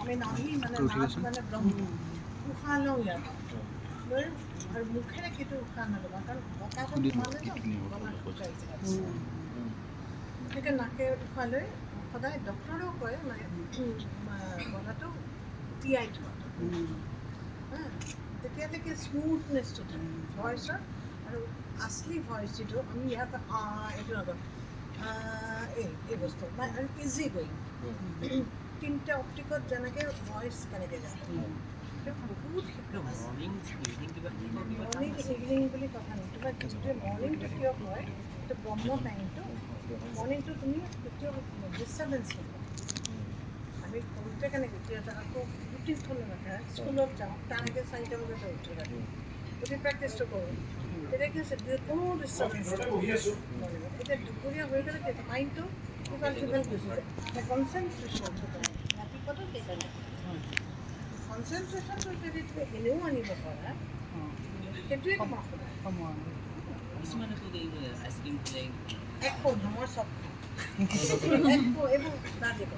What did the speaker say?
আমি নামি মানে নাক মানে একদম উশাহ লওঁ ইয়াত লৈ আৰু মুখেৰে কিন্তু উশাহ নল'বা কাৰণ বতাহটো সোমালে ন গলা শুকাই যায় গতিকে নাকে উশাহ লৈ সদায় ডক্টৰেও কয় মানে গলাটো তিয়াই থোৱাটো তেতিয়ালৈকে স্মুথনেছটো থাকে ভইচৰ আৰু আচলি ভইচ যিটো আমি ইয়াত এইটো নকওঁ এই বস্তু মানে আৰু ইজি গৈ তিনিটা অপ্টিকত যেনেকৈ ভইচ কেনেকৈ যায় বহুত মৰ্ণিং ইভিনিং বুলি কথা নাই তোমাৰ যিটোৱে মৰ্ণিংটো কিয় কয় এইটো ব্ৰহ্ম টাইমটো মৰ্ণিংটো তুমি কেতিয়াও ডিষ্টাৰ্বেঞ্চ নহয় আমি সৰুতে কেনেকৈ এতিয়া আকৌ ৰুটিন থ'লে নাথাকে স্কুলত যাওঁ তাৰ আগে 4টা বজাতে উঠি ৰাখোঁ গতিকে প্ৰেক্টিছটো কৰোঁ তেতিয়া কি হৈছে কোনো ডিষ্টাৰ্বেঞ্চ এতিয়া দুপৰীয়া হৈ গ'লে কি মাইণ্ডটো ইফাল সিফাল গুচি যায় কনচেনট্ৰেশ্যনটো ৰাতিপুৱাটো সেইকাৰণে কনচেনট্ৰেশ্যনটো যদি তুমি এনেও আনিব পাৰা সেইটোৱে তোমাৰ একো নহয় চব এইবোৰ নাজিব